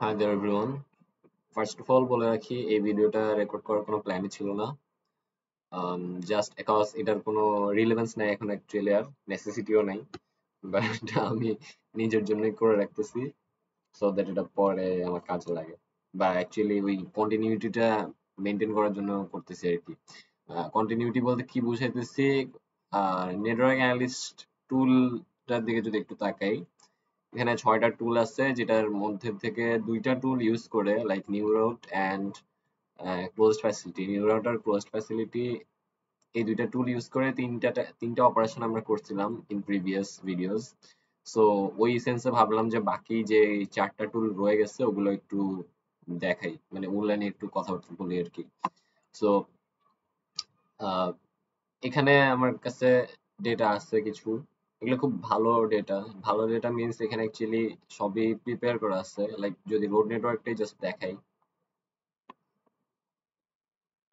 Hi there everyone. First of all বলে রাখি এই ভিডিওটা রেকর্ড করার কোনো প্ল্যানই ছিল না। জাস্ট বিকজ এটার কোনো রিলেভেন্স নাই এখন অ্যাকচুয়ালি আর নেসেসিটিও নাই। বাট আমি নিজের জন্যই করে রাখতেছি সো দ্যাট এটা পরে আমার কাজে লাগে। বা অ্যাকচুয়ালি ওই কন্টিনিউটিটা মেনটেন করার জন্য করতেছি আর কি। কন্টিনিউটি বলতে কি বুঝাইতেছি? নেটওয়ার্ক অ্যানালিস্ট টুলটার দিকে যদি একটু তাকাই, এখানে 6টা টুল আছে যেটার মধ্যে থেকে 2টা টুল ইউজ করে like new route and closed facility. New route আর ক্লোজড ফ্যাসিলিটি এই 2টা টুল ইউজ করে তিনটা অপারেশন আমরা করছিলাম ইন প্রিভিয়াস ভিডিওস। সো ওই সেন্সে ভাবলাম যে বাকি যে 4টা টুল রয়ে গেছে ওগুলো একটু দেখাই, মানে অনলাইনে একটু কথাবার্তা বলি আর কি। সো এখানে আমার কাছে ডেটা আছে কিছু, এগুলো খুব ভালো ডেটা। ভালো ডেটা মিন্স এখানে অ্যাকচুয়ালি সবই প্রিপেয়ার করা আছে। লাইক যদি রোড নেটওয়ার্কটাই জাস্ট দেখাই,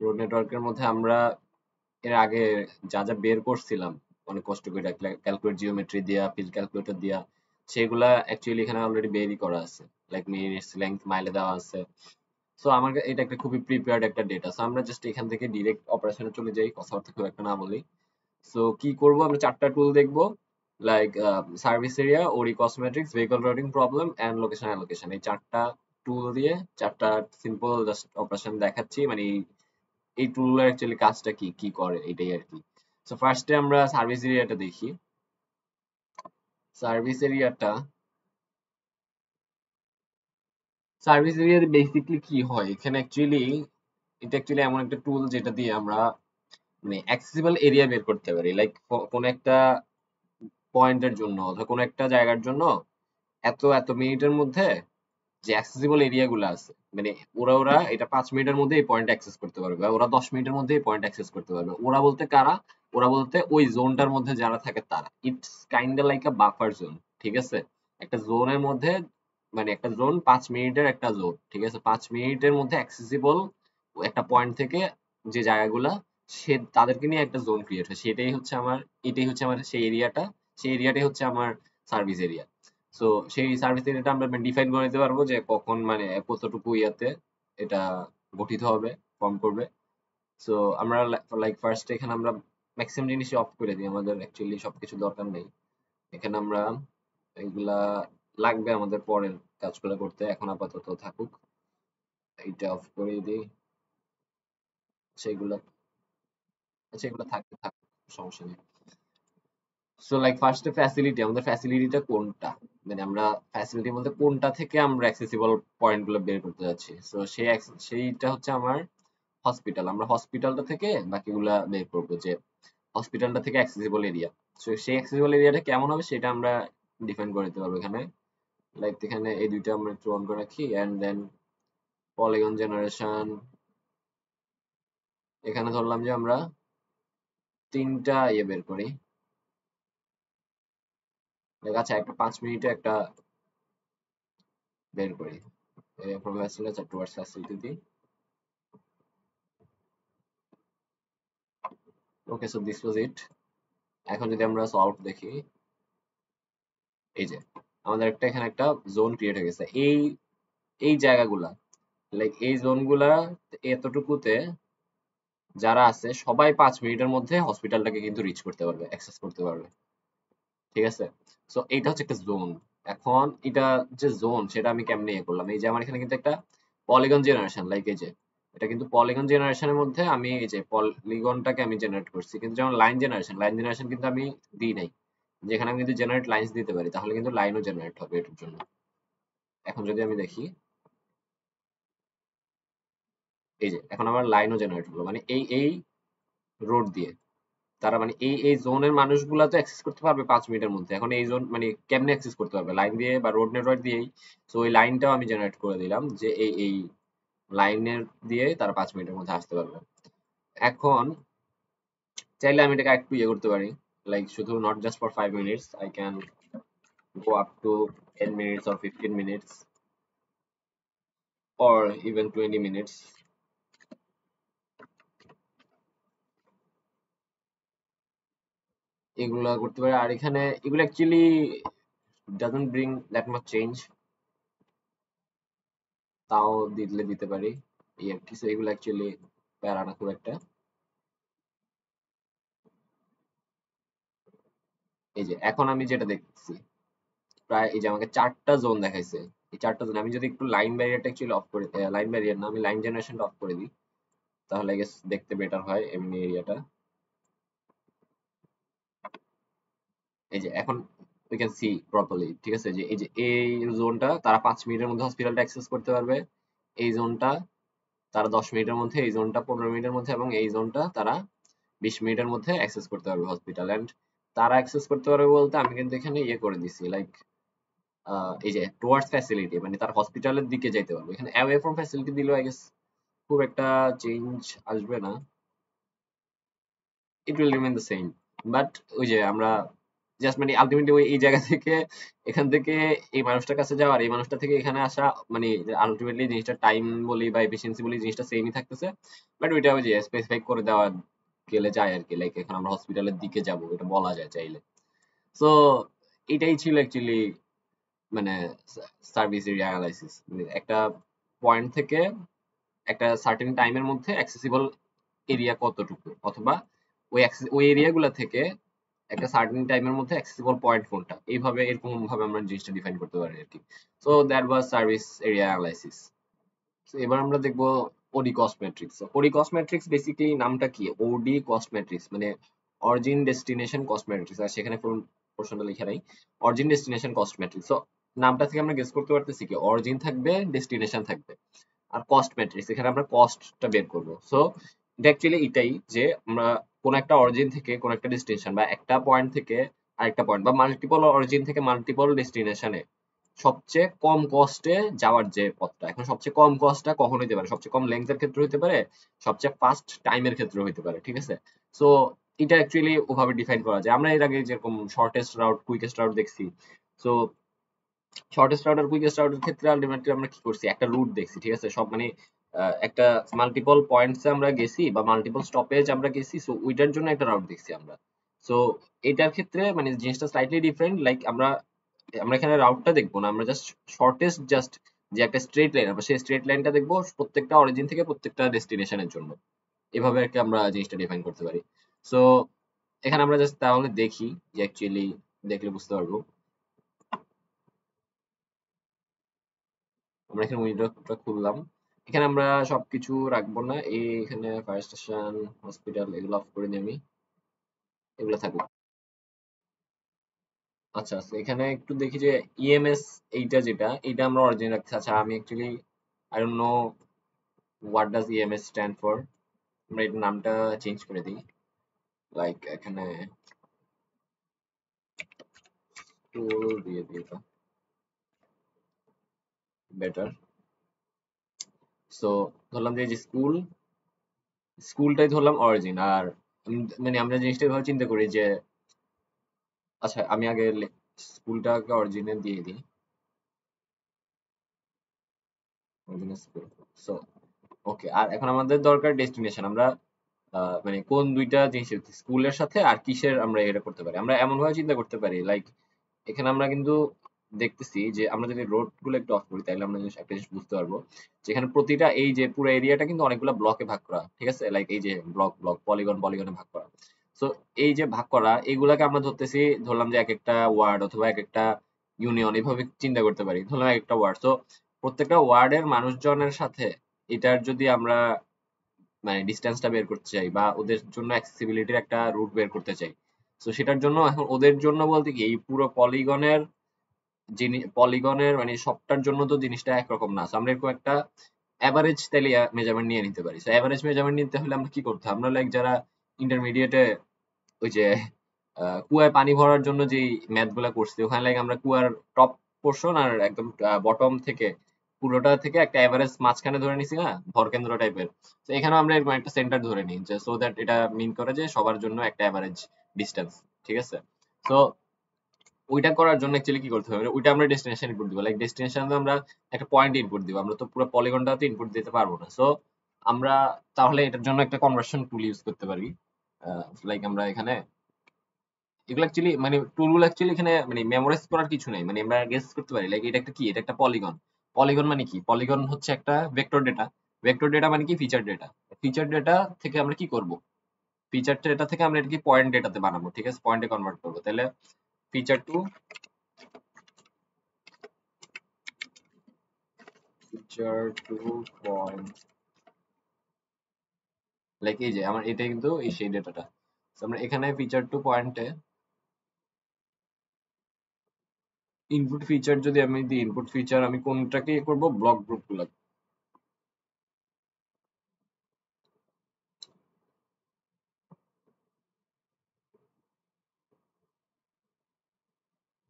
রোড নেটওয়ার্কের মধ্যে আমরা এর আগে যা যা বের করছিলাম অনেক কষ্ট করে ক্যালকুলেট জিওমেট্রি দিয়া, ফিল্ড ক্যালকুলেটর দিয়া, সেগুলা অ্যাকচুয়ালি এখানে অলরেডি বেরই করা আছে। লাইক মিনিটস লেংথ মাইলে দেওয়া আছে। সো আমার এটা একটা খুবই প্রিপেয়ার্ড একটা ডেটা। সো আমরা জাস্ট এখান থেকে ডিরেক্ট অপারেশনে চলে যাই, কথাবার্তা খুব একটা না বলি। সো কি করব, আমরা 4টা টুল দেখব। লাইক সার্ভিস এরিয়া, ওরি cosmetics, vehicle routing problem and location allocation. এই 4টা টুল দিয়ে 4টা সিম্পল জাস্ট অপারেশন দেখাচ্ছি। মানে এই টুলগুলোর অ্যাকচুয়ালি কাজটা কি কি করে এটাই আর কি। সো ফার্স্টে আমরা সার্ভিস এরিয়াটা দেখি। সার্ভিস এরিয়াটা সার্ভিস এরিয়াতে বেসিকলি কি হয় এখানে অ্যাকচুয়ালি, এটা অ্যাকচুয়ালি এমন একটা টুল যেটা দিয়ে আমরা মানে অ্যাক্সেসিবল এরিয়া বের করতে পারি। লাইক কোন একটা পয়েন্টের জন্য অথবা কোন একটা জায়গার জন্য এত এত মিনিটের মধ্যে যে অ্যাক্সেসিবল এরিয়া গুলো আছে, মানে ওরা এটা 5 মিনিটের মধ্যে এই পয়েন্ট অ্যাক্সেস করতে পারবে, বা ওরা 10 মিনিটের মধ্যে এই পয়েন্ট অ্যাক্সেস করতে পারবে। ওরা বলতে কারা? ওরা বলতে ওই জোনটার মধ্যে যারা থাকে তারা। It's kind like a buffer zone. ঠিক আছে, একটা জোনের মধ্যে, মানে একটা জোন 5 মিনিটের একটা জোন, ঠিক আছে, 5 মিনিটের মধ্যে অ্যাক্সেসিবল একটা পয়েন্ট থেকে যে জায়গাগুলা, সে তাদেরকে নিয়ে একটা জোন ক্রিয়েট হয়। সেটাই হচ্ছে আমার, এটাই হচ্ছে আমার সেই এরিয়াটা। সেই এরিয়াটাই হচ্ছে আমার সার্ভিস এরিয়া। সো সেই সার্ভিস এরিয়াটা আমরা ডিফাইন করে দিতে পারবো যে কখন, মানে কতটুকু ইয়াতে এটা গঠিত হবে, ফর্ম করবে। সো আমরা লাইক ফার্স্ট এখানে আমরা ম্যাক্সিমাম জিনিসই অফ করে দিই, আমাদের অ্যাকচুয়ালি সবকিছু দরকার নেই। এখানে আমরা এগুলা লাগবে আমাদের পরের কাজগুলো করতে, এখন আপাতত থাকুক। এইটা অফ করে দিই, সেগুলো, আচ্ছা এগুলো থাকতে থাকুক, সমস্যা নেই। সো লাইক ফার্স্টে ফ্যাসিলিটি, আমাদের ফ্যাসিলিটিটা কোনটা, মানে আমরা ফ্যাসিলিটি বলতে কোনটা থেকে আমরা অ্যাক্সেসিবল পয়েন্ট গুলো বের করতে যাচ্ছি। সো সেইটা হচ্ছে আমার হসপিটাল। আমরা হসপিটালটা থেকে বাকিগুলা বের করবো, যে হসপিটালটা থেকে অ্যাক্সেসিবল এরিয়া। সো সেই অ্যাক্সেসিবল এরিয়াটা কেমন হবে সেটা আমরা ডিফাইন করে দিতে পারবো এখানে। লাইক এখানে এই দুইটা আমরা একটু অন করে রাখি, এন্ড দেন পলিগন জেনারেশন এখানে ধরলাম যে আমরা 3টা ইয়ে বের করি। আচ্ছা একটা 5 মিনিটে একটা বের করি। from facility towards facility. Okay, so this was it. এখন যদি আমরা সলভ দেখি, এই যে আমাদের একটা এখানে একটা জোন ক্রিয়েট হয়ে গেছে। এই এই জায়গাগুলা, লাইক এই জোনগুলা এতটুকুতে যারা আছে সবাই 5 মিনিটের মধ্যে হসপিটালটাকে কিন্তু রিচ করতে পারবে, অ্যাক্সেস করতে পারবে। ঠিক আছে, সো এইটা হচ্ছে একটা জোন। এখন এটা যে জোন সেটা আমি কেমনে ইয়ে করলাম, এই যে আমার এখানে কিন্তু একটা পলিগন জেনারেশন, লাইক এই যে এটা কিন্তু পলিগন জেনারেশনের মধ্যে আমি এই যে পলিগনটাকে আমি জেনারেট করছি। কিন্তু যেমন লাইন জেনারেশন কিন্তু আমি দিই নাই, যেখানে আমি কিন্তু জেনারেট লাইন্স দিতে পারি, তাহলে কিন্তু লাইনও জেনারেট হবে এটার জন্য। এখন যদি আমি দেখি, এই যে এখন আমার লাইনও জেনারেট হলো, মানে এই এই রোড দিয়ে তারা, মানে এই এই জোনের মানুষগুলা তো অ্যাক্সেস করতে পারবে 5 মিনিটের মধ্যে। এখন এই জোন মানে কেমনে অ্যাক্সেস করতে পারবে? লাইন দিয়ে বা রোড নেটওয়ার্ক দিয়েই। সো ওই লাইনটাও আমি জেনারেট করে দিলাম যে এই এই লাইনের দিয়ে তারা 5 মিনিটের মধ্যে আসতে পারবে। এখন চাইলে আমি এটাকে একটু ইয়ে করতে পারি, লাইক শুধু not just for 5 minutes, I can go up to 10 minutes or 15 minutes or even 20 minutes. এগুলা করতে পারি। আর এখানে এগুলো actually doesn't bring that much change, তাও দিলে দিতে পারি, এই আর কিছু। এগুলো অ্যাকচুয়ালি প্যারা না খুব একটা। এই যে এখন আমি যেটা দেখছি, প্রায় এই যে আমাকে 4টা জোন দেখাইছে। এই 4টা জোন আমি যদি একটু লাইন ব্যারিয়ারটা অ্যাকচুয়ালি অফ করে, লাইন ব্যারিয়ার না, আমি লাইন জেনারেশনটা অফ করে দিই, তাহলে I guess দেখতে বেটার হয় এমনি এরিয়াটা। এই যে এখন উই ক্যান সি প্রপারলি, ঠিক আছে? যে এই যে এই জোনটা তারা 5 মিনিটের মধ্যে হসপিটালটা অ্যাক্সেস করতে পারবে, এই জোনটা তারা 10 মিনিটের মধ্যে, এই জোনটা 15 মিনিটের মধ্যে, এবং এই জোনটা তারা 20 মিনিটের মধ্যে অ্যাক্সেস করতে পারবে হসপিটাল। এন্ড তারা অ্যাক্সেস করতে পারবে বলতে আমি কিন্তু এখানে ইয়ে করে দিছি, লাইক এই যে টুয়ার্ডস ফ্যাসিলিটি, মানে তার হসপিটালের দিকে যাইতে পারবে। এখানে অ্যাওয়ে ফ্রম ফ্যাসিলিটি দিলেও আই গেস খুব একটা চেঞ্জ আসবে না, it will remain the same. But ওই যে আমরা জাস্ট মানে আলটিমেটলি ওই এই জায়গা থেকে, এখান থেকে এই মানুষটার কাছে যাওয়া আর এই মানুষটা থেকে এখানে আসা, মানে আলটিমেটলি জিনিসটা টাইম বলি বা এফিসিয়েন্সি বলি জিনিসটা সেমই থাকতেছে। বাট ওইটা ওই যে স্পেসিফাই করে দেওয়া গেলে যায় আর কি, লাইক এখন আমরা হসপিটালের দিকে যাব এটা বলা যায় চাইলে। সো এটাই ছিল অ্যাকচুয়ালি মানে সার্ভিস এরিয়া অ্যানালাইসিস, মানে একটা পয়েন্ট থেকে একটা সার্টেন টাইমের মধ্যে অ্যাক্সেসিবল এরিয়া কতটুকু, অথবা ওই এরিয়াগুলো থেকে একটা সার্টেন টাইমের মধ্যে অ্যাক্সেসিবল পয়েন্ট কোনটা, এইভাবে এরকম ভাবে আমরা জিনিসটা ডিফাইন করতে পারি আর কি। So that was service area analysis. এবার আমরা দেখবো OD cost matrix. OD cost matrix basically নামটা কি, ওডি কস্ট ম্যাট্রিক্স মানে অরিজিন ডেস্টিনেশন কস্ট ম্যাট্রিক্স, আর সেখানে ফুল পোর্শনটা লেখা নাই, origin destination cost matrix. So নামটা থেকে আমরা গেস করতে পারতেছি কি অরিজিন থাকবে, ডেস্টিনেশন থাকবে, আর কস্ট ম্যাট্রিক্স এখানে আমরা কস্টটা বের করব। সো এটা অ্যাকচুয়ালি এটাই যে আমরা কোন একটা অরিজিন থেকে কোন একটা ডেস্টিনেশন, বা একটা পয়েন্ট থেকে আরেকটা পয়েন্ট, বা মাল্টিপল অরিজিন থেকে মাল্টিপল ডেস্টিনেশনে সবচেয়ে কম কস্টে যাওয়ার যে পথটা, এখন সবচেয়ে কম কস্টটা কখন হইতে পারে, সবচেয়ে কম লেন্থের ক্ষেত্রে হইতে পারে, সবচেয়ে ফাস্ট টাইমের ক্ষেত্রে হইতে পারে, ঠিক আছে? সো এটা অ্যাকচুয়ালি ওভাবে ডিফাইন করা যায়। আমরা এর আগে যেরকম শর্টেস্ট রাউট, কুইকেস্ট রাউট দেখছি। সো শর্টেস্ট রাউট আর কুইকেস্ট রাউটের ক্ষেত্রে আলটিমেটলি আমরা কি করছি, একটা রুট দেখছি, ঠিক আছে? সব মানে একটা মাল্টিপল পয়েন্টস আমরা গেছি বা মাল্টিপল স্টপেজ আমরা গেছি, সো ওইটার জন্য একটা রাউট দেখছি আমরা। সো এটার ক্ষেত্রে মানে জিনিসটা স্লাইটলি ডিফারেন্ট, লাইক আমরা আমরা এখানে রাউটটা দেখবো না, আমরা জাস্ট শর্টেস্ট, জাস্ট যে একটা স্ট্রেট লাইন, আমরা সেই স্ট্রেট লাইনটা দেখবো প্রত্যেকটা অরিজিন থেকে প্রত্যেকটা ডেস্টিনেশনের জন্য। এভাবে আর কি আমরা জিনিসটা ডিফাইন করতে পারি। সো এখানে আমরা জাস্ট তাহলে দেখি যে অ্যাকচুয়ালি দেখলে বুঝতে পারবো। আমরা এখানে উইন্ডোটা খুললাম, এখানে আমরা সবকিছু রাখবো না, এখানে ফায়ার স্টেশন, হসপিটাল এগুলো অফ করে দিই আমি, এগুলো থাকবে। আচ্ছা আচ্ছা, এখানে একটু দেখি যে ইএমএস, এইটা যেটা এইটা আমরা অরিজিন রাখছি। আচ্ছা আমি actually I don't know what does EMS stand for, আমরা এর নামটা চেঞ্জ করে দিই, লাইক এখানে টুল দিয়ে দিই, বেটার। সো ধরলাম যে এই যে স্কুল, স্কুলটাই ধরলাম অরিজিন। আর মানে আমরা জিনিসটা এভাবে চিন্তা করি যে, আচ্ছা আমি আগে স্কুলটাকে অরিজিনে দিয়ে দিই, অরিজিন স্কুল। সো ওকে, আর এখন আমাদের দরকার ডেস্টিনেশন। আমরা মানে কোন দুইটা জিনিস, স্কুলের সাথে আর কিসের আমরা এটা করতে পারি, আমরা এমন ভাবে চিন্তা করতে পারি, লাইক এখানে আমরা কিন্তু দেখতেছি যে আমরা যদি রোড গুলো একটু অফ করি তাহলে আমরা একটা জিনিস বুঝতে পারবো, যেখানে প্রতিটা এই যে পুরো এরিয়াটা কিন্তু অনেকগুলো ব্লকে ভাগ করা, ঠিক আছে? লাইক এই যে ব্লক ব্লক, পলিগন পলিগনে ভাগ করা। সো এই যে ভাগ করা এগুলাকে আমরা ধরতেছি, ধরলাম যে এক একটা ওয়ার্ড অথবা এক একটা ইউনিয়ন, এভাবে চিন্তা করতে পারি, ধরলাম এক একটা ওয়ার্ড। তো প্রত্যেকটা ওয়ার্ডের মানুষজনের সাথে এটার যদি আমরা মানে ডিস্টেন্সটা বের করতে চাই বা ওদের জন্য অ্যাক্সেসিবিলিটির একটা রুট বের করতে চাই, তো সেটার জন্য এখন ওদের জন্য বলতে কি এই পুরো পলিগনের পলিগনের মানে সবটার জন্য তো জিনিসটা একরকম না। So আমরা এরকম একটা এভারেজ তাইলে মেজারমেন্ট নিয়ে নিতে পারি। সো এভারেজ মেজারমেন্ট নিতে হলে আমরা কি করতে হবে, আমরা লাইক যারা ইন্টারমিডিয়েটে ওই যে কুয়ায় পানি ভরার জন্য যে ম্যাথ গুলা করছি, ওখানে লাইক আমরা কুয়ার টপ পোর্শন আর একদম বটম থেকে পুরোটা থেকে একটা এভারেজ মাঝখানে ধরে নিছি না, ভরকেন্দ্র টাইপের। তো এখানেও আমরা এরকম একটা সেন্টার ধরে নিই, যে সো দ্যাট এটা মিন করে যে সবার জন্য একটা এভারেজ ডিস্টেন্স, ঠিক আছে? তো ওইটা করার জন্য অ্যাকচুয়ালি কি করতে হবে, ওইটা আমরা ডেস্টিনেশন ইনপুট দিব, লাইক ডেস্টিনেশনে আমরা একটা পয়েন্ট ইনপুট দিব, আমরা তো পুরো পলিগনটাতে ইনপুট দিতে পারবো না। সো আমরা তাহলে এটার জন্য একটা কনভার্সন টুল ইউজ করতে পারি, লাইক আমরা এখানে এগুলো অ্যাকচুয়ালি মানে টুলগুলো অ্যাকচুয়ালি এখানে মানে মেমোরাইজ করার কিছু নাই, মানে আমরা গেস করতে পারি লাইক এটা একটা কি, এটা একটা পলিগন, পলিগন মানে কি? পলিগন হচ্ছে একটা ভেক্টর ডেটা। ভেক্টর ডেটা মানে কি? Feature data. ফিচার ডেটা থেকে আমরা কি করব? ফিচার ডেটা থেকে আমরা এটা কি পয়েন্ট ডেটাতে বানাবো, ঠিক আছে? পয়েন্টে কনভার্ট করবো। তাহলে ফিচার টু পয়েন্ট, লাইক এই যে আমার এটা কিন্তু এই সেই ডেটাটা। আমরা এখানে ফিচার টু পয়েন্টে ইনপুট ফিচার যদি আমি দিই, ইনপুট ফিচার আমি কোনটাকে করব? ব্লক গ্রুপ গুলো।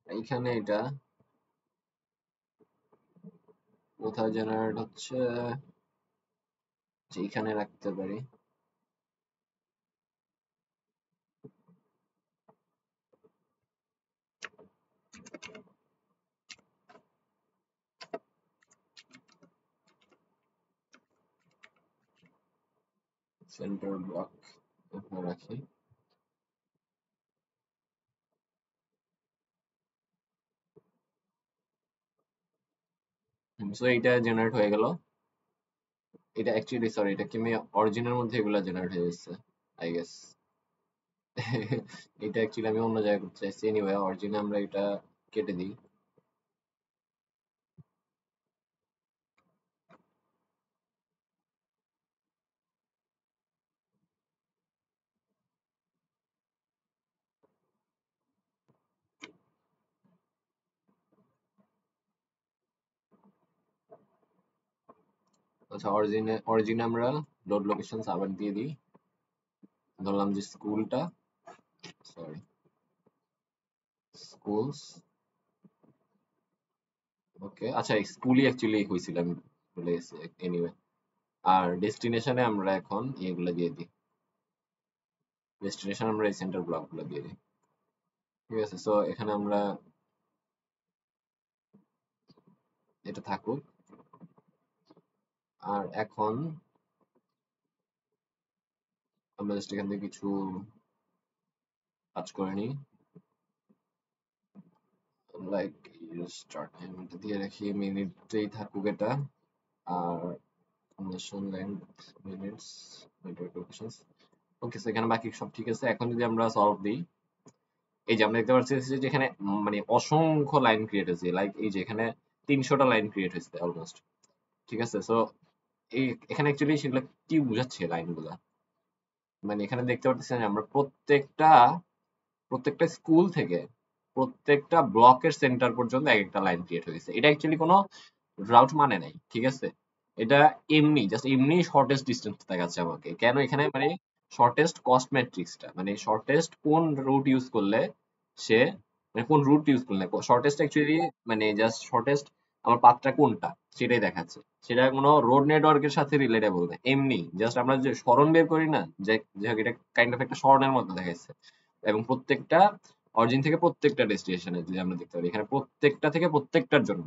এইখানে এটা কোথায় জেনারেট হচ্ছে, যে এইখানে রাখতে পারি। সেন্টার ব্লক এখানে রাখি। সো এইটা জেনারেট হয়ে গেল। এটা অ্যাকচুয়ালি সরি, এটা কি আমি অরিজিনের মধ্যে এগুলা জেনারেট হয়ে যাচ্ছে আই গেস। এটা অ্যাকচুয়ালি আমি অন্য জায়গায় করতে চাইছি। এনিওয়ে অরিজিনে আমরা এটা কেটে দিই। আচ্ছা, অরিজিনে আমরা লোড লোকেশন আবার দিয়ে দিই। ধরলাম যে স্কুলটা, সরি, স্কুলস। ওকে, আচ্ছা স্কুলই অ্যাকচুয়ালি হয়েছিল, আমি ভুলে গেছি। এনিওয়ে, আর ডেস্টিনেশনে আমরা এখন এগুলো দিয়ে দিই। ডেস্টিনেশন আমরা এই সেন্টার ব্লকগুলো দিয়ে দিই। ঠিক আছে, সো এখানে আমরা এটা থাকুক। আর এখন আমরা জাস্ট এখান থেকে কিছু কাজ করে নিই, লাইক স্টার্ট টাইম এটা দিয়ে রাখি, মিনিটেই থাকুক এটা। আর conversion length minutes, network locations. Okay, so এখানে বাকি সব ঠিক আছে। এখন যদি আমরা সলভ দিই, এই যে আমরা দেখতে পাচ্ছি যে এখানে মানে অসংখ্য লাইন ক্রিয়েট হয়েছে, লাইক এই যে এখানে 300টা লাইন ক্রিয়েট হয়েছে অলমোস্ট। ঠিক আছে, সো এই এখানে অ্যাকচুয়ালি সেগুলো কি বোঝাচ্ছে লাইনগুলা, মানে এখানে দেখতে পাচ্ছেন আমরা প্রত্যেকটা প্রত্যেকটা স্কুল থেকে প্রত্যেকটা ব্লকের সেন্টার পর্যন্ত এক একটা লাইন ক্রিয়েট হয়েছে। এটা অ্যাকচুয়ালি কোনো রাউট মানে নাই, ঠিক আছে? এটা এমনি জাস্ট এমনি শর্টেস্ট ডিস্টেন্স দেখাচ্ছে আমাকে। কেন? এখানে মানে শর্টেস্ট কস্ট ম্যাট্রিক্সটা, মানে শর্টেস্ট কোন রুট ইউজ করলে সে, মানে কোন রুট ইউজ করলে শর্টেস্ট অ্যাকচুয়ালি, মানে জাস্ট শর্টেস্ট আমার পাথটা কোনটা সেটাই দেখাচ্ছে। সেটা কোনো রোড নেটওয়ার্কের সাথে রিলেটেবল না, এমনি জাস্ট আমরা যে সরণ বের করি না, যে যে এটা কাইন্ড অফ একটা সরণের মতো দেখাচ্ছে। এবং প্রত্যেকটা অরিজিন থেকে প্রত্যেকটা ডেস্টিনেশনে যদি আমরা দেখতে পারি, এখানে প্রত্যেকটা থেকে প্রত্যেকটার জন্য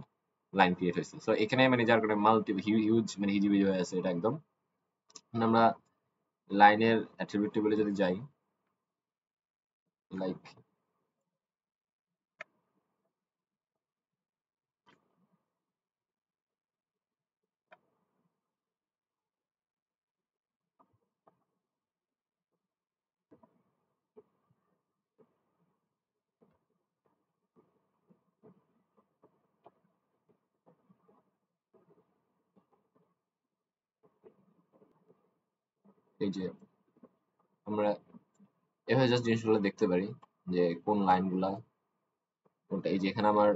লাইন ক্রিয়েট হয়েছে। সো এখানে মানে যার কারণে মাল্টি হিউজ মানে হিজিবিজি হয়ে আছে এটা একদম। এখন আমরা লাইনের অ্যাট্রিবিউট টেবিলে যদি যাই, লাইক এই যে আমরা এভাবে জাস্ট জিনিসগুলো দেখতে পারি যে কোন লাইনগুলা কোনটা। এই যে এখানে আমার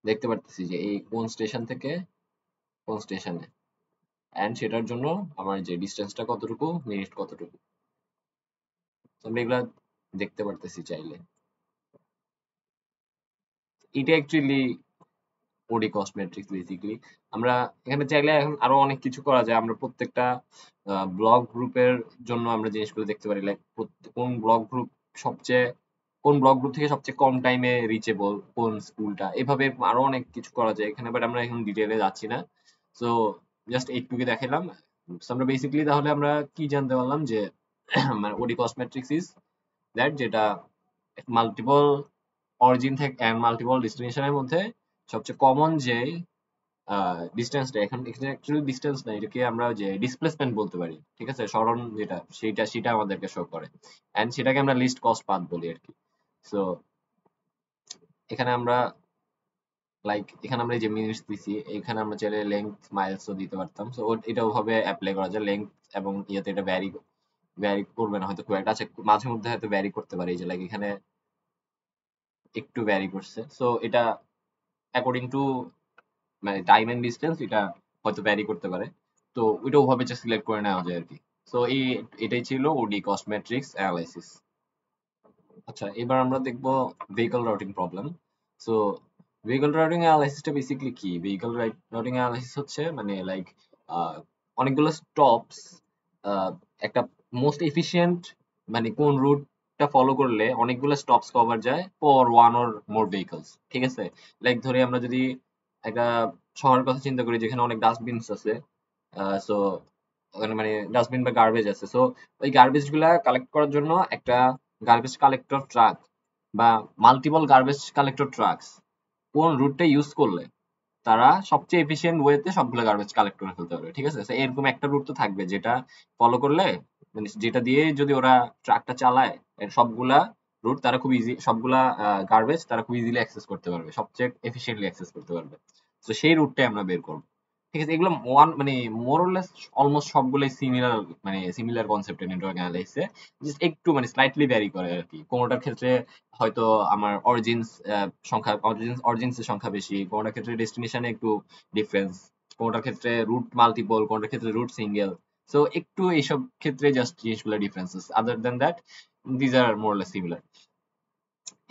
দেখতে পারতেছি যে এই কোন স্টেশন থেকে কোন স্টেশনে, এন্ড সেটার জন্য আমার যে ডিস্টেন্সটা কতটুকু, মিনিট কতটুকু। তো আমরা এগুলা দেখতে পারতেছি চাইলে। এটা অ্যাকচুয়ালি ওডি কস্ট ম্যাট্রিক্স বেসিক্যালি। আমরা এখানে চাইলে এখন আরো অনেক কিছু করা যায়। আমরা প্রত্যেকটা ব্লক গ্রুপের জন্য আমরা জিনিসগুলো দেখতে পারি, লাইক কোন ব্লক গ্রুপ সবচেয়ে, কোন ব্লক গ্রুপ থেকে সবচেয়ে কম টাইমে রিচেবল কোন স্কুলটা, এভাবে আরো অনেক কিছু করা যায় এখানে, বাট আমরা এখন ডিটেইলে যাচ্ছি না। সো জাস্ট এইটুকুই দেখালাম। So, আমরা বেসিক্যালি তাহলে আমরা কি জানতে পারলাম যে মানে ওডি কস্ট ম্যাট্রিক্স ইজ দ্যাট, যেটা মাল্টিপল অরিজিন থেকে মাল্টিপল ডেস্টিনেশনের মধ্যে সবচেয়ে কমন যে ডিস্টেন্সটা, এখন এখানে অ্যাকচুয়ালি ডিস্টেন্স না, এটাকে আমরা যে ডিসপ্লেসমেন্ট বলতে পারি, ঠিক আছে, সরণ যেটা, সেটা আমাদেরকে শো করে, এন্ড সেটাকে আমরা লিস্ট কস্ট পাথ বলি আর কি। সো এখানে আমরা এখানে আমরা এই যে মিনিটস দিছি, এখানে আমরা চাইলে লেংথ মাইলসও দিতে পারতাম। সো এটা ওভাবে অ্যাপ্লাই করা যায়, লেংথ এবং ইয়েতে এটা ভ্যারি ভ্যারি করবে না হয়তো খুব একটা, আচ্ছা মাঝে মধ্যে হয়তো ভ্যারি করতে পারে, এই যে এখানে একটু ভ্যারি করছে, সো এটা অ্যাকর্ডিং টু মানে টাইম এন্ড ডিস্টেন্স এটা হয়তো ভ্যারি করতে পারে। তো ওইটা ওভাবে যে সিলেক্ট করে নেওয়া যায় আর কি। সো এটাই ছিল ওডি কস্ট ম্যাট্রিক্স অ্যানালাইসিস। আচ্ছা, এবার আমরা দেখব vehicle routing problem. So vehicle routing অ্যানালাইসিসটা বেসিক্যালি কি? ভেহিকল রাউটিং অ্যানালাইসিস হচ্ছে মানে অনেকগুলো স্টপস, একটা মোস্ট এফিশিয়েন্ট মানে কোন রুটটা ফলো করলে অনেকগুলো স্টপস কভার যায় for one or more vehicles, ঠিক আছে? ধরি আমরা যদি একটা শহরের কথা চিন্তা করি যেখানে অনেক ডাস্টবিনস আছে, সো ওখানে মানে ডাস্টবিন বা গার্বেজ আছে, সো ওই গার্বেজ গুলা কালেক্ট করার জন্য একটা গার্বেজ কালেক্টর ট্রাক বা মাল্টিপল গার্বেজ কালেক্টর ট্রাকস কোন রুটটা ইউজ করলে তারা সবচেয়ে এফিশিয়েন্ট ওয়েতে সবগুলো গার্বেজ কালেক্ট করে ফেলতে পারবে, ঠিক আছে? So এরকম একটা রুট তো থাকবে যেটা ফলো করলে মানে যেটা দিয়ে যদি ওরা ট্রাকটা চালায়, এর সবগুলা রুট তারা খুব ইজি, সবগুলা গার্বেজ তারা খুব ইজিলি অ্যাক্সেস করতে পারবে, সবচেয়ে এফিশিয়েন্টলি অ্যাক্সেস করতে পারবে। তো সেই রুটটাই আমরা বের করব, ঠিক আছে? এগুলো মানে মোরলেস অলমোস্ট সবগুলোই সিমিলার, মানে সিমিলার কনসেপ্টে নেটওয়ার্ক অ্যানালাইসিসে, জাস্ট একটু মানে স্লাইটলি ভ্যারি করে আর কি। কোনোটার ক্ষেত্রে হয়তো আমার অরিজিনস এর সংখ্যা বেশি, কোনোটার ক্ষেত্রে ডেস্টিনেশনে একটু ডিফারেন্স, কোনোটার ক্ষেত্রে রুট মাল্টিপল, কোনোটার ক্ষেত্রে রুট সিঙ্গেল। সো একটু এইসব ক্ষেত্রে জাস্ট জিনিসগুলো differences, other than that these are মোরলেস similar.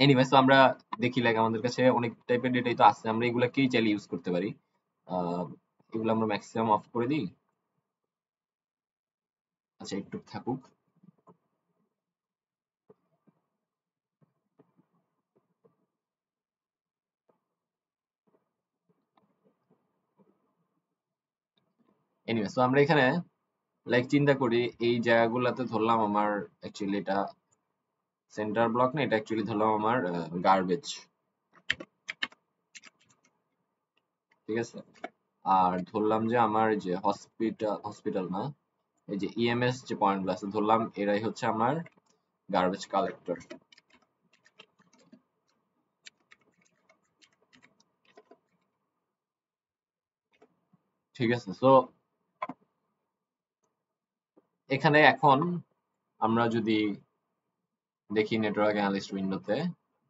Anyway, so আমরা দেখি আমাদের কাছে অনেক টাইপের ডেটাই তো আছে, আমরা এগুলাকেই চাইলে ইউজ করতে পারি। আহ, এগুলো আমরা ম্যাক্সিমাম অফ করে দিই। আচ্ছা, একটু থাকুক। এনিওয়ে, সো আমরা এখানে চিন্তা করি এই জায়গাগুলোতে ধরলাম আমার অ্যাকচুয়ালি এটা সেন্টার ব্লক না, এটা অ্যাকচুয়ালি ধরলাম আমার গার্বেজ, ঠিক আছে? আর ধরলাম যে আমার যে হসপিটাল না, এই যে ইএমএস যে পয়েন্টগুলো আছে ধরলাম এরাই হচ্ছে আমার গার্বেজ কালেক্টর, ঠিক আছে? সো এখানে এখন আমরা যদি দেখি নেটওয়ার্ক অ্যানালিস্ট উইন্ডোতে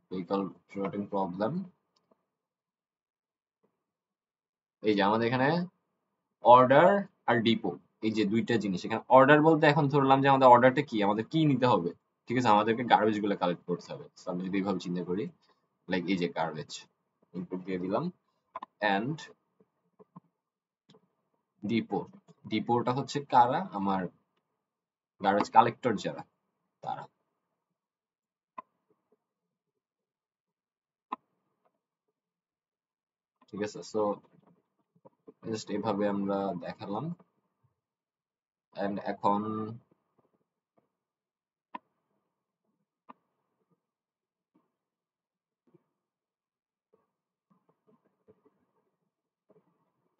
ভেহিকল রুটিং প্রবলেম, এই যে আমাদের এখানে অর্ডার আর ডিপো, এই যে দুইটা জিনিস। এখানে অর্ডার বলতে এখন ধরলাম যে আমাদের অর্ডারটা কি, আমাদের কি নিতে হবে, ঠিক আছে? আমাদেরকে গার্বেজ গুলো কালেক্ট করতে হবে। So আমি যদি এইভাবে চিন্তা করি, এই যে গার্বেজ ইনপুট দিয়ে দিলাম, এন্ড ডিপো, ডিপোটা হচ্ছে কারা, আমার গার্বেজ কালেক্টর যারা তারা, ঠিক আছে? সো জাস্ট এইভাবে আমরা দেখালাম, এন্ড এখন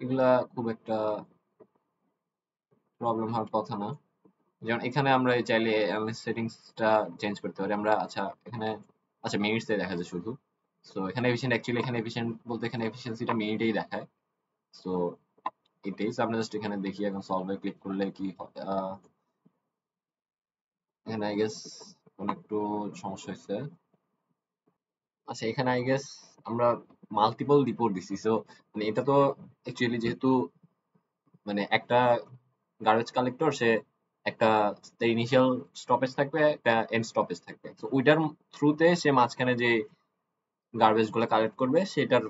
এগুলা খুব একটা প্রবলেম হওয়ার কথা না। যেমন এখানে আমরা চাইলে অ্যানালিস্ট সেটিংসটা চেঞ্জ করতে পারি আমরা। আচ্ছা এখানে, আচ্ছা মিনিটস এ দেখা যায় শুধু। সো এখানে এফিশিয়েন্ট, অ্যাকচুয়ালি এখানে এফিশিয়েন্ট বলতে এখানে এফিশিয়েন্সিটা মিনিটেই দেখায়। সো এটাই। So আমরা জাস্ট এখানে দেখি এখন সলভে ক্লিক করলে কি হয়। এখানে আই গেস কোন একটু সমস্যা হয়েছে। আচ্ছা এখানে আই গেস আমরা মাল্টিপল রিপোর্ট দিছি। সো মানে এটা তো অ্যাকচুয়ালি যেহেতু মানে একটা গার্বেজ কালেক্টর, সে একটা ইনিশিয়াল স্টপেজ থাকবে, একটা এন্ড স্টপেজ থাকবে। তো ওইটার থ্রুতে সে মাঝখানে যে গার্বেজ গুলো কালেক্ট করবে সেটার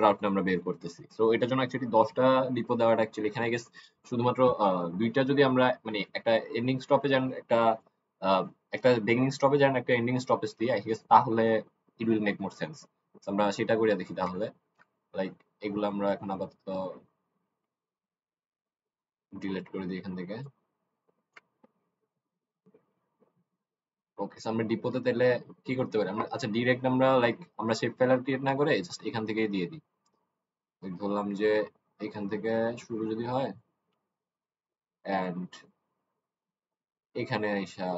রাউটটা আমরা বের করতেছি। সো এটার জন্য অ্যাকচুয়ালি 10টা ডিপো দেওয়াটা অ্যাকচুয়ালি এখানে গেস শুধুমাত্র দুইটা যদি আমরা মানে একটা এন্ডিং স্টপেজ এন্ড আহ, একটা বিগিনিং স্টপেজ এন্ড একটা এন্ডিং স্টপেজ দিই আই গেস, তাহলে it will make more sense. আমরা সেটা করে দেখি তাহলে। লাইক এগুলো আমরা এখন আপাতত ডিলিট করে দিই এখান থেকে। ওকে, আমরা ডিপোতে তাহলে কি করতে পারি আমরা? আচ্ছা ডিরেক্ট আমরা আমরা শেপ ফাইল ক্রিয়েট না করে জাস্ট এখান থেকেই দিয়ে দিই। ধরলাম যে এখান থেকে শুরু যদি হয় এন্ড এখানে আইসা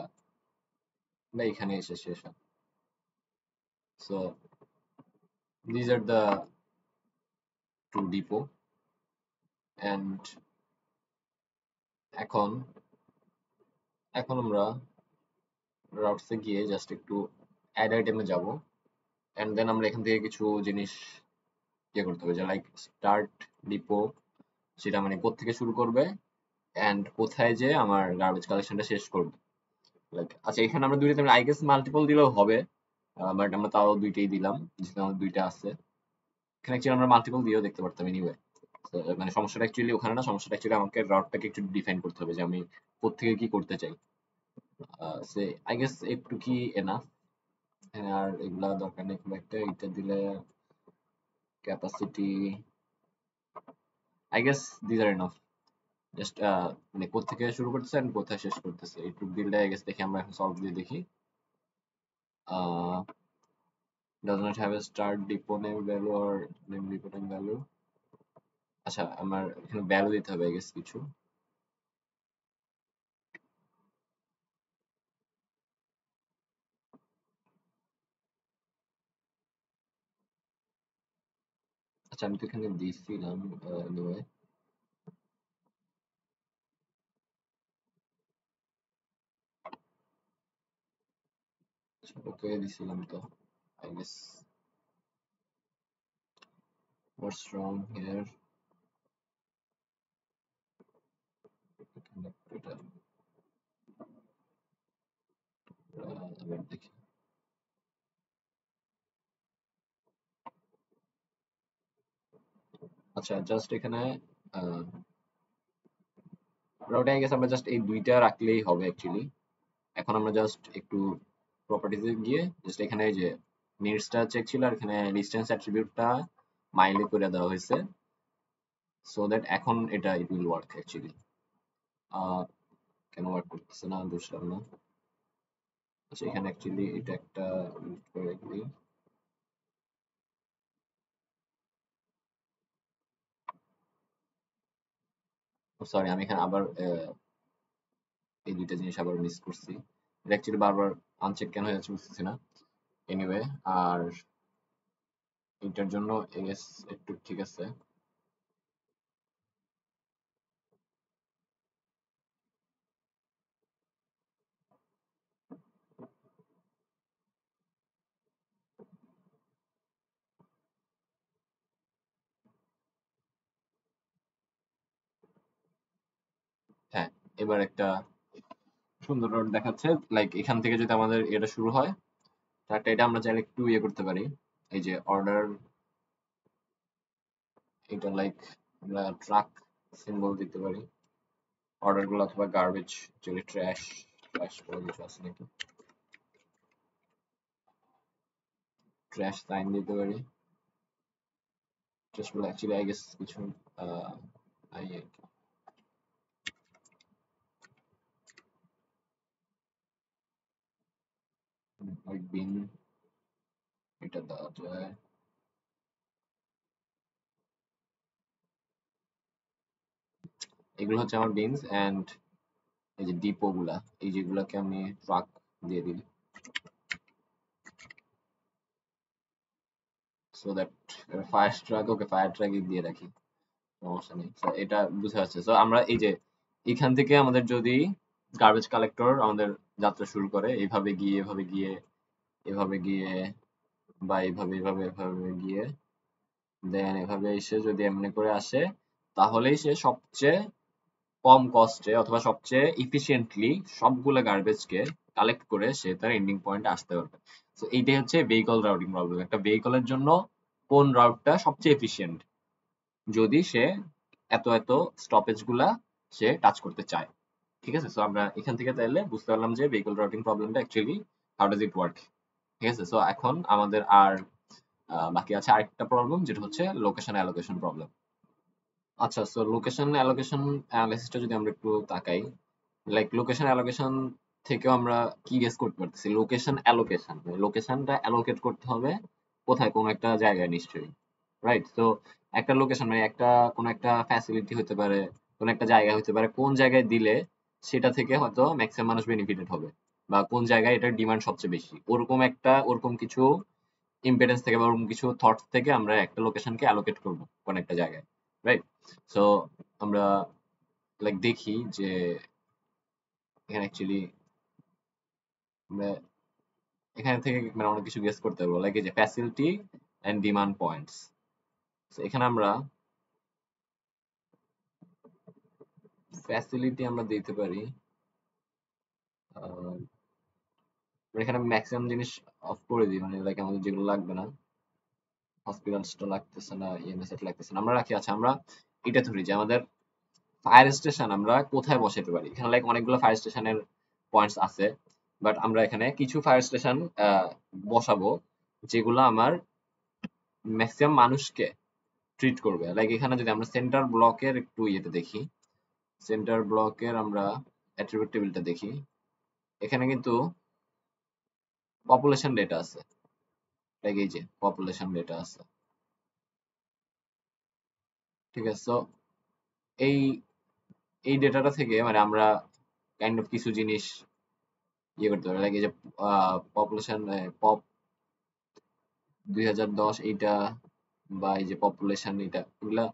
বা এখানে এসে শেষ হয়। So these are the two depot and এখন এখন আমরা রাউটসে গিয়ে জাস্ট একটু অ্যাড আইটেমে যাব এন্ড দেন আমরা এখান থেকে কিছু জিনিস ইয়ে করতে হবে যে লাইক স্টার্ট ডিপো, সেটা মানে কোত্থেকে শুরু করবে এন্ড কোথায় যে আমার গার্বেজ কালেকশনটা শেষ করবে। লাইক আচ্ছা এখানে আমরা দুইটাতে আই গেস মাল্টিপল দিলেও হবে, বাট আমরা তাও দুইটাই দিলাম যেহেতু আমাদের দুইটা আছে। এখানে অ্যাকচুয়ালি আমরা মাল্টিপল দিয়েও দেখতে পারতাম এনিওয়ে। মানে সমস্যাটা অ্যাকচুয়ালি ওখানে না, সমস্যাটা অ্যাকচুয়ালি আমাকে রডটাকে একটু ডিফাইন করতে হবে যে আমি কোত্থেকে কি করতে চাই। সে আই গেস একটু কি এনাফ, আর এগুলা দরকার নেই খুব একটা। এটা দিলে capacity I guess this R enough. Just মানে কোত্থেকে শুরু করতেছে আর কোথায় শেষ করতেছে এইটুকু দিলে আই গেস দেখি আমরা এখন সলভ দিয়ে দেখি। does not have a start depot name value or name depot name value। আচ্ছা আমার এখানে ভ্যালু দিতে হবে আই গেস কিছু। আচ্ছা আমি তো এখানে দিয়েছিলাম anyway। আচ্ছা ওকে দিয়েছিলাম তো I guess. what's wrong here, এখানে এটা আবার দেখি। আচ্ছা জাস্ট এখানে ওটা আই গেস আমরা জাস্ট এই দুইটা রাখলেই হবে অ্যাকচুয়ালি। এখন আমরা জাস্ট একটু প্রপার্টিজে গিয়ে জাস্ট এখানে যে মিনিটসটা চেক ছিল আর এখানে ডিসটেন্স অ্যাট্রিবিউটটা মাইলে করে দেওয়া হয়েছে সো দ্যাট এখন এটা ইট উইল ওয়ার্ক অ্যাকচুয়ালি। কেন ওয়ার্ক করতেছে না বুঝলাম না। আচ্ছা এখানে অ্যাকচুয়ালি এটা একটা করে দিই। সরি আমি এখানে আবার এই দুইটা জিনিস আবার মিস করছি। এটা অ্যাকচুয়ালি বারবার আনচেক কেন হয়ে যাচ্ছে বুঝতেছি না। এনিওয়ে আর এটার জন্য এস একটু ঠিক আছে। হ্যাঁ এবার একটা সুন্দর রড দেখাচ্ছে। লাইক এখান থেকে যদি আমাদের এটা শুরু হয় তাহলে এটা আমরা চাইলে একটু ইয়ে করতে পারি। এই যে অর্ডার, এটা লাইক আমরা ট্রাক সিম্বল দিতে পারি অর্ডার গুলো, অথবা গার্বেজ যদি ট্র্যাশ ট্র্যাশ বলে কিছু আছে নাকি, ট্র্যাশ সাইন দিতে পারি। ট্র্যাশ বলে অ্যাকচুয়ালি আই গেস কিছু আই বিন এটা দেওয়া যায়। এগুলো হচ্ছে আমার বিনস এন্ড এই যে ডিপো গুলা, এই যেগুলাকে আমি ট্রাক দিয়ে দিই so that fire truck, okay fire truck দিয়ে রাখি, সমস্যা নেই। So, এটা বুঝা যাচ্ছে। তো আমরা এই যে এখান থেকে আমাদের যদি গার্বেজ কালেক্টর আমাদের যাত্রা শুরু করে এইভাবে গিয়ে এভাবে গিয়ে এভাবে গিয়ে বা এইভাবে এভাবে এভাবে গিয়ে দেন এভাবে এসে যদি এমনি করে আসে তাহলেই সে সবচেয়ে কম কস্টে অথবা সবচেয়ে ইফিশিয়েন্টলি সবগুলো গার্বেজকে কালেক্ট করে সে তার এন্ডিং পয়েন্টে আসতে পারবে। তো এইটাই হচ্ছে ভেহিকল রাউটিং প্রবলেম। একটা ভেহিকলের জন্য কোন রাউটটা সবচেয়ে এফিশিয়েন্ট যদি সে এত এত স্টপেজ গুলা সে টাচ করতে চায়। ঠিক আছে, সো আমরা এখান থেকে তাহলে বুঝতে পারলাম যে ভেহিকল রাউটিং প্রবলেমটা actually how does it work. ঠিক আছে, সো এখন আমাদের আর বাকি আছে আরেকটা প্রবলেম যেটা হচ্ছে লোকেশন অ্যালোকেশন প্রবলেম। আচ্ছা সো লোকেশন অ্যালোকেশন অ্যানালাইসিসটা যদি আমরা একটু তাকাই, লাইক লোকেশন অ্যালোকেশন থেকেও আমরা কি গেস করতে পারতেছি, লোকেশন অ্যালোকেশন লোকেশনটা অ্যালোকেট করতে হবে কোথায়, কোন একটা জায়গায় নিশ্চয়ই। রাইট? তো একটা লোকেশন মানে কোন একটা ফ্যাসিলিটি হতে পারে, কোন একটা জায়গা হতে পারে, কোন জায়গায় দিলে সেটা থেকে হয়তো ম্যাক্সিমাম মানুষ বেনিফিটেড হবে, বা কোন জায়গায় এটার ডিমান্ড সবচেয়ে বেশি, ওরকম কিছু ইম্পিডেন্স থেকে বা ওরকম কিছু থটস থেকে আমরা একটা লোকেশনকে অ্যালোকেট করব কোন একটা জায়গায়, রাইট? সো আমরা লাইক দেখি যে এখানে অ্যাকচুয়ালি আমরা এখান থেকে মানে অনেক কিছু গেস করতে পারবো, লাইক এই যে ফ্যাসিলিটি এন্ড ডিমান্ড পয়েন্টস। এখানে আমরা ফ্যাসিলিটি আমরা দিতে পারি, আহ, এখানে ম্যাক্সিমাম জিনিস অফ করে দিই, মানে লাইক আমাদের যেগুলো লাগবে না, হসপিটালসটা লাগতেছে না, ইএমএস এটা লাগতেছে না, আমরা রাখি। আচ্ছা, আমরা এটা ধরি যে আমাদের ফায়ার স্টেশন আমরা কোথায় বসাতে পারি। এখানে লাইক অনেকগুলো ফায়ার স্টেশনের পয়েন্টস আছে, বাট আমরা এখানে কিছু ফায়ার স্টেশন বসাবো যেগুলো আমার ম্যাক্সিমাম মানুষকে ট্রিট করবে। লাইক এখানে যদি আমরা সেন্টার ব্লকের একটু ইয়েতে দেখি, সেন্টার ব্লকের আমরা অ্যাট্রিবিউট টেবিলটা দেখি, এখানে কিন্তু পপুলেশন ডেটা আছে, লাইক এই যে পপুলেশন ডেটা আছে, ঠিক আছে? তো এই এই ডেটাটা থেকে মানে আমরা কাইন্ড অফ কিছু জিনিস ইয়ে করতে পারি, লাইক এই যে পপুলেশন পপ 2010 এইটা, বা এই যে পপুলেশন এটা, এগুলা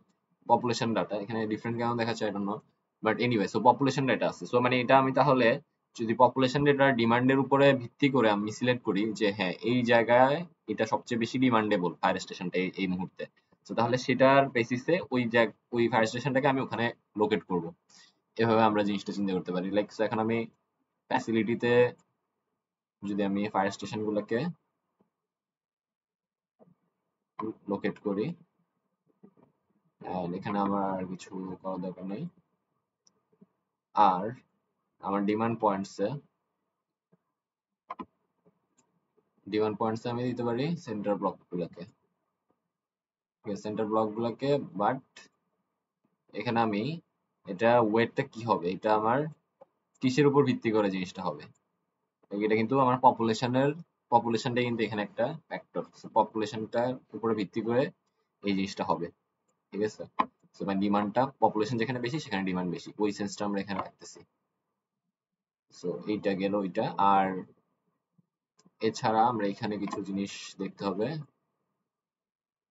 পপুলেশন ডাটা। এখানে ডিফারেন্ট কেন দেখাচ্ছে I don't know, but anyway so population data আছে। সো মানে এটা আমি তাহলে যদি পপুলেশন ডেটার ডিমান্ডের উপরে ভিত্তি করে আমি সিলেক্ট করি যে হ্যাঁ এই জায়গায় এটা সবচেয়ে বেশি ডিমান্ডেবল ফায়ার স্টেশনটা এই মুহূর্তে, তো তাহলে সেটার বেসিসে ওই ফায়ার স্টেশনটাকে আমি ওখানে লোকেট করব। এভাবে আমরা জিনিসটা চিন্তা করতে পারি। লাইক এখন আমি ফ্যাসিলিটিতে যদি আমি ফায়ার স্টেশন গুলোকে লোকেট করি, and এখানে আমার আর কিছু করার দরকার নেই। আর আমার ডিমান্ড পয়েন্টস আমি দিতে পারি সেন্টার ব্লক গুলোকে, সেন্টার ব্লক গুলোকে। বাট এখানে আমি এটা ওয়েটটা কি হবে, এটা আমার কিসের উপর ভিত্তি করে জিনিসটা হবে, এটা কিন্তু আমার পপুলেশনটা কিন্তু এখানে একটা ফ্যাক্টর, পপুলেশনটার উপরে ভিত্তি করে এই জিনিসটা হবে, ঠিক আছে? সো মানে ডিমান্ডটা, পপুলেশন যেখানে বেশি সেখানে ডিমান্ড বেশি, ওই সেন্সটা আমরা এখানে রাখতেছি। সো এইটা গেল ওইটা। আর এছাড়া আমরা এখানে কিছু জিনিস দেখতে হবে,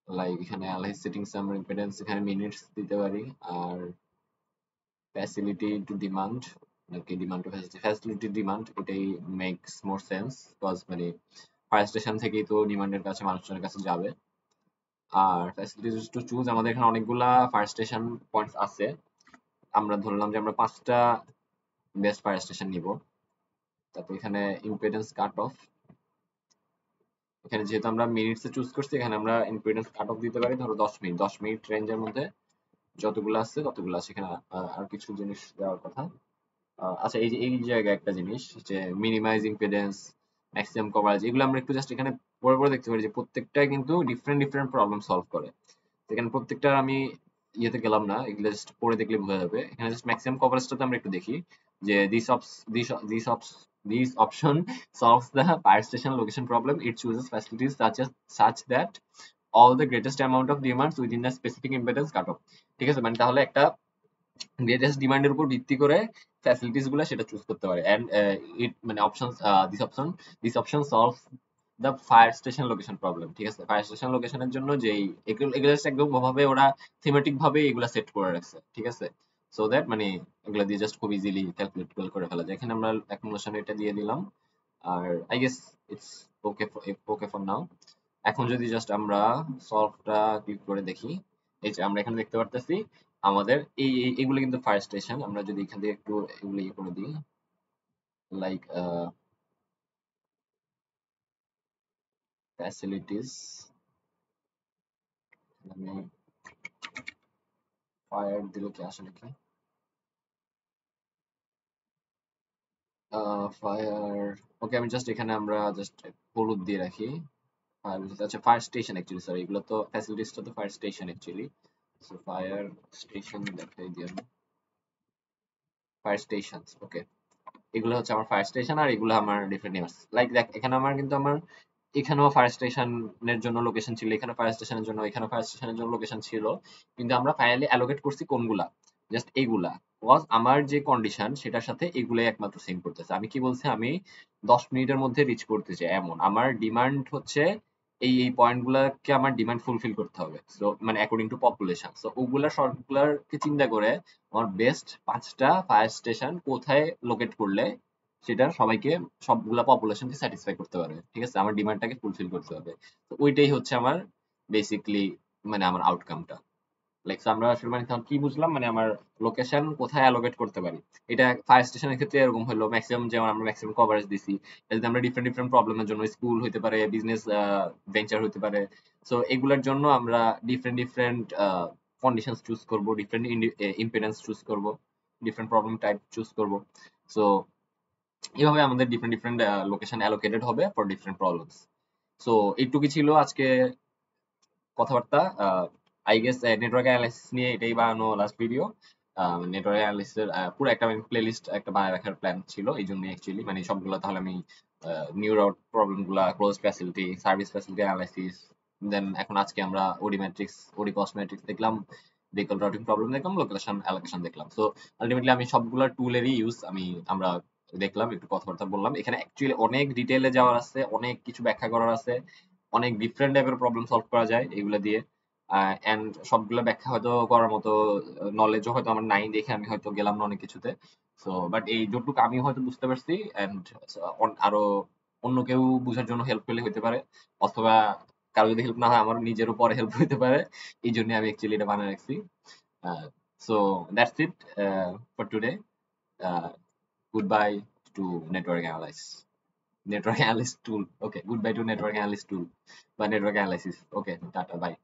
লাইক এখানে অ্যালাইজ সেটিংস আমরা ইম্পিডেন্স এখানে মিনিটস দিতে পারি। আর ফ্যাসিলিটি টু ডিমান্ড, নাকি ডিমান্ড টু ফ্যাসিলিটি ডিমান্ড, এটাই মেক্স মোর সেন্স, বিকজ মানে ফায়ার স্টেশন থেকেই তো ডিমান্ডের কাছে মানুষজনের কাছে যাবে। আর ফ্যাসিলিটিজ টু চুজ, আমাদের এখানে অনেকগুলা ফায়ার স্টেশন পয়েন্টস আছে, আমরা ধরলাম যে আমরা 5টা বেস্ট ফায়ার স্টেশন নিব। তারপর এখানে ইম্পিডেন্স কাট অফ, এখানে যেহেতু আমরা মিনিটসে চুজ করছি, এখানে আমরা ইম্পিডেন্স কাট অফ দিতে পারি ধরো 10 মিনিট, 10 মিনিট রেঞ্জের মধ্যে যতগুলো আছে ততগুলো আছে। এখানে আর কিছু জিনিস দেওয়ার কথা। আচ্ছা, এই যে এই জায়গায় একটা জিনিস যে মিনিমাইজ ইম্পিডেন্স, ম্যাক্সিমাম কভারেজ, এগুলো আমরা একটু জাস্ট এখানে পরে পরে দেখতে পারি যে প্রত্যেকটাই কিন্তু ডিফারেন্ট ডিফারেন্ট প্রবলেম সলভ করে। এখানে প্রত্যেকটা আমি ইয়েতে গেলাম না, এগুলো জাস্ট পড়ে দেখলে বোঝা যাবে। এখানে জাস্ট ম্যাক্সিমাম কভারেজটাতে আমরা একটু দেখি যে this option solves the fire station location problem. It chooses facilities such that all the greatest amount of demands within the specific impedance cutoff, ঠিক আছে? মানে তাহলে একটা গ্রেটেস্ট ডিমান্ডের উপর ভিত্তি করে ফ্যাসিলিটিস গুলো সেটা চুজ করতে পারে। এন্ড ইট মানে option this option solve the fire station location problem, ঠিক আছে? ফায়ার স্টেশন লোকেশনের জন্য যেই এগুলো এগুলো just একদম ভাবে ওরা থিমেটিক ভাবে এগুলা সেট করে রাখছে, ঠিক আছে? সো দ্যাট মানে এগুলা দিয়ে জাস্ট খুব ইজিলি ক্যালকুলেট করে ফেলা যায়। এখানে আমরা অ্যাকোমোডেশন এটা দিয়ে দিলাম। আর I guess it's okay okay for now. এখন যদি জাস্ট আমরা সলভটা ক্লিক করে দেখি, এই যে আমরা এখানে দেখতে পারতেছি আমাদের এগুলো কিন্তু ফায়ার স্টেশন। আমরা যদি এখান থেকে একটু এগুলো ইয়ে করে দিই, লাইক ফ্যাসিলিটিস, আমি ফায়ার দিলে কি আসে নাকি, ফায়ার, ওকে আমি জাস্ট এখানে আমরা জাস্ট হলুদ দিয়ে রাখি। আচ্ছা, ফায়ার স্টেশন অ্যাকচুয়ালি, সরি, এগুলো তো ফ্যাসিলিটিসটা তো fire station actually. So fire station দেখাই দিই আমি, ফায়ার স্টেশন, ওকে। এগুলো হচ্ছে আমার ফায়ার স্টেশন, আর এগুলো আমার ডিফারেন্ট নেম আছে। লাইক দেখ এখানে আমার কিন্তু আমার এখানেও ফায়ার স্টেশনের জন্য লোকেশন ছিল, এখানে ফায়ার স্টেশনের জন্য, এখানে ফায়ার স্টেশনের জন্য লোকেশন ছিল, কিন্তু আমরা ফাইনালি অ্যালোকেট করছি কোনগুলা, জাস্ট এইগুলা। ওয়াজ আমার যে কন্ডিশন সেটার সাথে এগুলাই একমাত্র সিঙ্ক করতেছে। আমি কি বলছি, আমি 10 মিনিটের মধ্যে রিচ করতে চাই, এমন আমার ডিমান্ড হচ্ছে, এই এই পয়েন্ট গুলাকে আমার ডিমান্ড ফুলফিল করতে হবে, সো মানে অ্যাকর্ডিং টু পপুলেশন। সো ওগুলা সবগুলাকে চিন্তা করে আমার বেস্ট 5টা ফায়ার স্টেশন কোথায় লোকেট করলে সেটা সবাইকে, সবগুলা পপুলেশনকে স্যাটিসফাই করতে পারবে, ঠিক আছে, আমার ডিমান্ডটাকে ফুলফিল করতে হবে। তো ওইটাই হচ্ছে আমার বেসিকলি মানে আমার আউটকামটা। লাইক আমরা আসলে মানে তখন কি বুঝলাম, মানে আমার লোকেশন কোথায় অ্যালোকেট করতে পারি। এটা ফায়ার স্টেশনের ক্ষেত্রে এরকম হলো, ম্যাক্সিমাম যেমন আমরা ম্যাক্সিমাম কভারেজ দিছি, এটা যদি আমরা ডিফারেন্ট ডিফারেন্ট প্রবলেমের জন্য, স্কুল হইতে পারে, বিজনেস ভেঞ্চার হইতে পারে, সো এগুলোর জন্য আমরা ডিফারেন্ট ডিফারেন্ট কন্ডিশনস চুজ করব, ডিফারেন্ট ইম্পিডেন্স চুজ করব, ডিফারেন্ট প্রবলেম টাইপ চুজ করব। সো এভাবে আমাদের ডিফারেন্ট ডিফারেন্ট লোকেশন অ্যালোকেটেড হবে ফর ডিফারেন্ট প্রবলেমস। সো এইটুকুই ছিল আজকে কথাবার্তা। আই গেস নেটওয়ার্ক অ্যানালাইসিস নিয়ে এটাই বানানো লাস্ট ভিডিও। নেটওয়ার্ক অ্যানালাইসিসের পুরো একটা প্লেলিস্ট একটা বানায় রাখার প্ল্যান ছিল, এই জন্য অ্যাকচুয়ালি মানে সবগুলো তাহলে আমি নিউ রাউট প্রবলেম গুলা, close facility, service facility analysis, then এখন আজকে আমরা OD matrix, OD cost matrix দেখলাম, ভেহিকল রাউটিং প্রবলেম দেখলাম, লোকেশন অ্যালোকেশন দেখলাম। সো আলটিমেটলি আমি সবগুলা টুলেরই ইউজ আমরা দেখলাম, একটু কথাবার্তা বললাম। এখানে অ্যাকচুয়ালি অনেক ডিটেইলে যাওয়ার আছে, অনেক কিছু ব্যাখ্যা করার আছে, অনেক ডিফারেন্ট টাইপের প্রবলেম সলভ করা যায় এগুলা দিয়ে। এন্ড সবগুলো ব্যাখ্যা হয়তো করার মতো নলেজও হয়তো আমার নাই, দেখে আমি হয়তো গেলাম না অনেক কিছুতে। সো বাট এই যতটুকু আমি হয়তো বুঝতে পারছি, এন্ড আরো অন্য কেউ বুঝার জন্য হেল্প পেলে হতে পারে, অথবা কারো যদি হেল্প না হয় আমার নিজের উপর হেল্প হতে পারে, এই জন্য আমি অ্যাকচুয়ালি এটা বানিয়ে রাখছি। So that's it for today. Good bye two network analyse, network analyst tool. Okay, goodbye to network analyst tool by network analysis. Okay, tata, bye.